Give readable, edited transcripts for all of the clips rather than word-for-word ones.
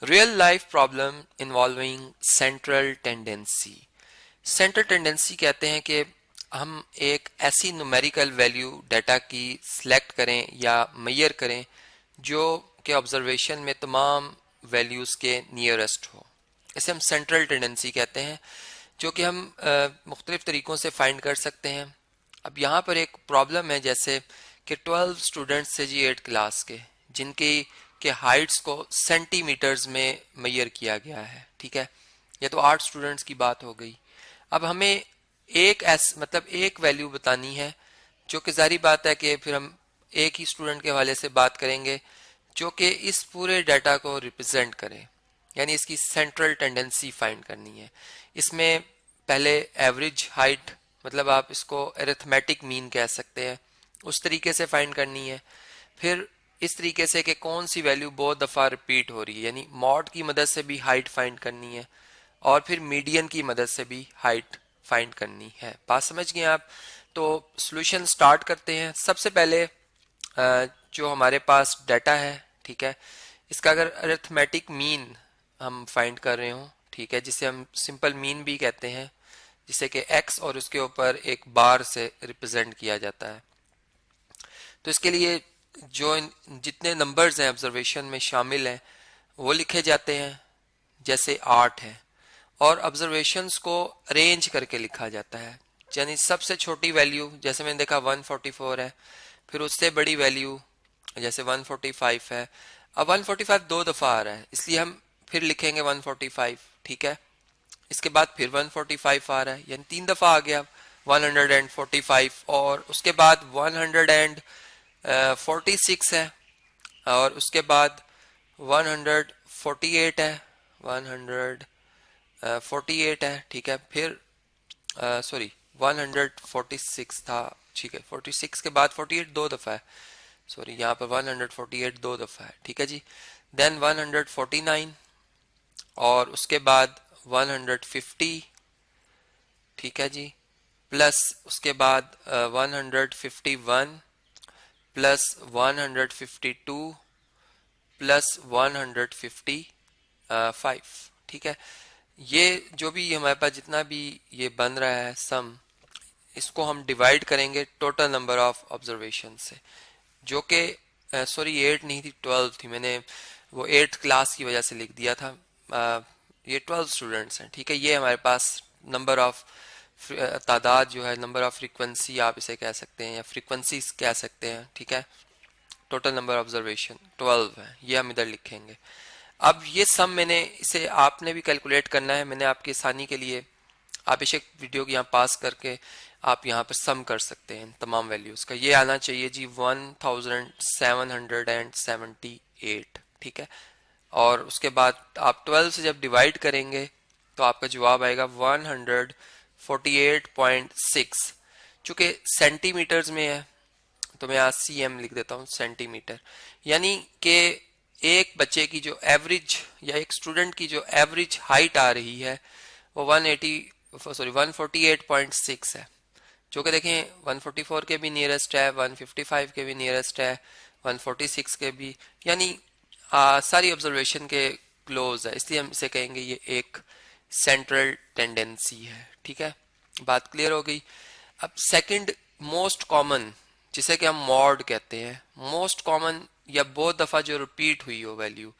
Real life problem involving central tendency. Central tendency कहते हैं कि हम एक ऐसी न्यूमेरिकल वैल्यू डाटा की सिलेक्ट करें या मेजर करें जो कि ऑब्जर्वेशन में तमाम वैल्यूज़ के नियरेस्ट हो। इसे हम सेंट्रल टेंडेंसी कहते हैं, जो कि हम मुख्तलिफ तरीक़ों से फाइंड कर सकते हैं। अब यहाँ पर एक प्रॉब्लम है, जैसे कि 12 स्टूडेंट्स थे जी 8 क्लास के, जिनकी के हाइट्स को सेंटीमीटर्स में मेजर किया गया है। ठीक है, ये तो 8 स्टूडेंट्स की बात हो गई। अब हमें मतलब एक वैल्यू बतानी है, जो कि जारी बात है कि फिर हम एक ही स्टूडेंट के हवाले से बात करेंगे, जो कि इस पूरे डाटा को रिप्रेजेंट करे, यानी इसकी सेंट्रल टेंडेंसी फाइंड करनी है। इसमें पहले एवरेज हाइट, मतलब आप इसको अरिथमेटिक मीन कह सकते हैं, उस तरीके से फाइंड करनी है। फिर इस तरीके से कि कौन सी वैल्यू बहुत दफ़ा रिपीट हो रही है, यानी मॉड की मदद से भी हाइट फाइंड करनी है, और फिर मीडियन की मदद से भी हाइट फाइंड करनी है। बात समझ गए आप? तो सॉल्यूशन स्टार्ट करते हैं। सबसे पहले जो हमारे पास डाटा है, ठीक है, इसका अगर अरिथमेटिक मीन हम फाइंड कर रहे हो, ठीक है, जिसे हम सिंपल मीन भी कहते हैं, जिसे कि x और उसके ऊपर एक बार से रिप्रेजेंट किया जाता है। तो इसके लिए जो जितने नंबर्स हैं ऑब्जर्वेशन में शामिल हैं वो लिखे जाते हैं, जैसे 8 है, और ऑब्जर्वेशंस को अरेंज करके लिखा जाता है। यानी सबसे छोटी वैल्यू, जैसे मैंने देखा 144 है, फिर उससे बड़ी वैल्यू जैसे 145 है। अब 145 दो दफ़ा आ रहा है, इसलिए हम फिर लिखेंगे 145। ठीक है, इसके बाद फिर 145 आ रहा है, यानी 3 दफ़ा आ गया 145, और उसके बाद 146 है, और उसके बाद 148 है, 148 है। ठीक है, फिर सॉरी 146 था, ठीक है, 46 के बाद 48 दो दफ़ा है, सॉरी यहाँ पर 148 दो दफ़ा है। ठीक है जी, देन 149, और उसके बाद 150, ठीक है जी, प्लस उसके बाद 151, प्लस 152, प्लस 155। ठीक है, ये जो भी हमारे पास जितना भी ये बन रहा है सम, इसको हम डिवाइड करेंगे टोटल नंबर ऑफ ऑब्जर्वेशन से, जो कि सॉरी 8 नहीं थी, 12 थी। मैंने वो 8th क्लास की वजह से लिख दिया था। ये 12 स्टूडेंट्स हैं। ठीक है, ये हमारे पास नंबर ऑफ तादाद जो है, नंबर ऑफ फ्रीक्वेंसी आप इसे कह सकते हैं, या फ्रीक्वेंसीज कह सकते हैं। ठीक है, टोटल नंबर ऑब्जर्वेशन 12 है, ये हम इधर लिखेंगे। अब ये सम मैंने इसे आपने भी कैलकुलेट करना है, मैंने आपकी आसानी के लिए आप इसे वीडियो को यहाँ पास करके आप यहाँ पर सम कर सकते हैं तमाम वैल्यूज का। ये आना चाहिए जी 1778। ठीक है, और उसके बाद आप 12 से जब डिवाइड करेंगे तो आपका जवाब आएगा 148.6। चूंकि सेंटीमीटर्स में है तो मैं आज cm लिख देता हूँ, सेंटीमीटर। यानी कि एक बच्चे की जो एवरेज, या एक स्टूडेंट की जो एवरेज हाइट आ रही है वो 148.6 है, जो कि देखें 144 के भी नियरेस्ट है, 155 के भी नियरेस्ट है, 146 के भी, यानी सारी ऑब्जर्वेशन के क्लोज है, इसलिए हम इसे कहेंगे ये एक सेंट्रल टेंडेंसी है। ठीक है, बात क्लियर हो गई। अब सेकंड मोस्ट कॉमन, जिसे कि हम मॉड कहते हैं, मोस्ट कॉमन या बहुत दफ़ा जो रिपीट हुई हो वैल्यू,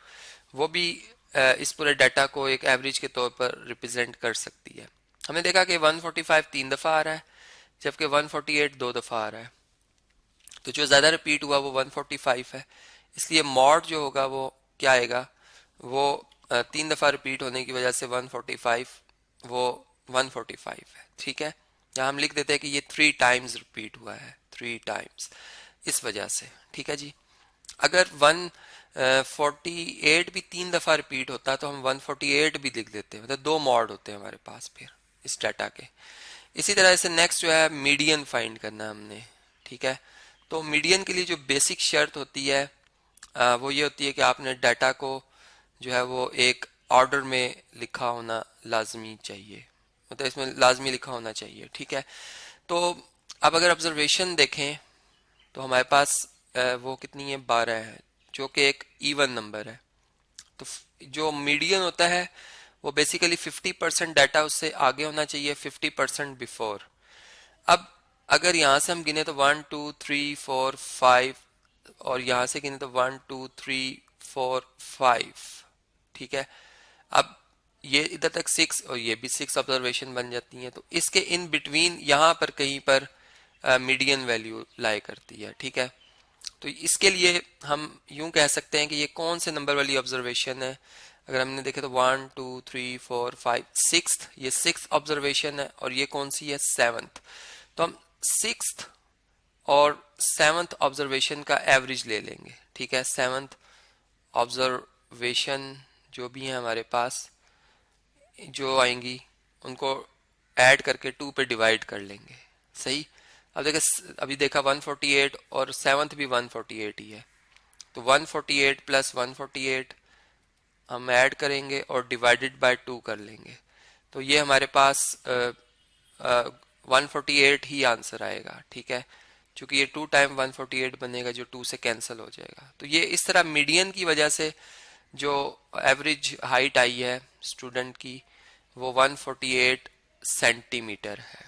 वो भी इस पूरे डाटा को एक एवरेज के तौर पर रिप्रेजेंट कर सकती है। हमने देखा कि 145 3 दफ़ा आ रहा है, जबकि 148 दो दफ़ा आ रहा है, तो जो ज़्यादा रिपीट हुआ वो 145 है, इसलिए मॉड जो होगा वो क्या आएगा, वो 3 दफ़ा रिपीट होने की वजह से 145 वो 145 है। ठीक है, यहाँ हम लिख देते हैं कि ये 3 टाइम्स रिपीट हुआ है, 3 टाइम्स, इस वजह से। ठीक है जी, अगर 148 भी 3 दफ़ा रिपीट होता तो हम 148 भी लिख देते हैं, मतलब 2 मॉड होते हैं हमारे पास फिर इस डाटा के। इसी तरह से नेक्स्ट जो है मीडियन फाइंड करना हमने। ठीक है, तो मीडियन के लिए जो बेसिक शर्त होती है वो ये होती है कि आपने डाटा को जो है वो एक ऑर्डर में लिखा होना लाजमी चाहिए, मतलब इसमें लाजमी लिखा होना चाहिए। ठीक है, तो अब अगर ऑब्जर्वेशन देखें तो हमारे पास वो कितनी है, 12 है, जो कि एक इवन नंबर है। तो जो मीडियन होता है वो बेसिकली 50% डाटा उससे आगे होना चाहिए, 50% बिफोर। अब अगर यहाँ से हम गिने तो 1 2 3 4 5, और यहाँ से गिने तो 1 2 3 4 5, ठीक है। अब ये इधर तक 6 और ये भी 6 ऑब्जर्वेशन बन जाती हैं, तो इसके इन बिटवीन यहाँ पर कहीं पर मीडियन वैल्यू लाई करती है, ठीक है। तो इसके लिए हम यूं कह सकते हैं कि ये कौन से नंबर वाली ऑब्जर्वेशन है। अगर हमने देखे तो 1 2 3 4 5, सिक्स्थ, ये सिक्स्थ ऑब्जर्वेशन है, और ये कौन सी है, सेवंथ। तो हम सिक्स्थ और सेवंथ ऑब्जर्वेशन का एवरेज ले लेंगे, ठीक है। सेवंथ ऑब्जर्वेशन जो भी है हमारे पास जो आएंगी उनको ऐड करके 2 पे डिवाइड कर लेंगे, सही। अब देखिए अभी देखा 148 और सेवंथ भी 148 ही है, तो 148 प्लस 148 हम ऐड करेंगे और डिवाइडेड बाय 2 कर लेंगे, तो ये हमारे पास 148 ही आंसर आएगा, ठीक है। क्योंकि ये 2 टाइम 148 बनेगा जो 2 से कैंसिल हो जाएगा। तो ये इस तरह मीडियन की वजह से जो एवरेज हाइट आई है स्टूडेंट की वो 148 सेंटीमीटर है।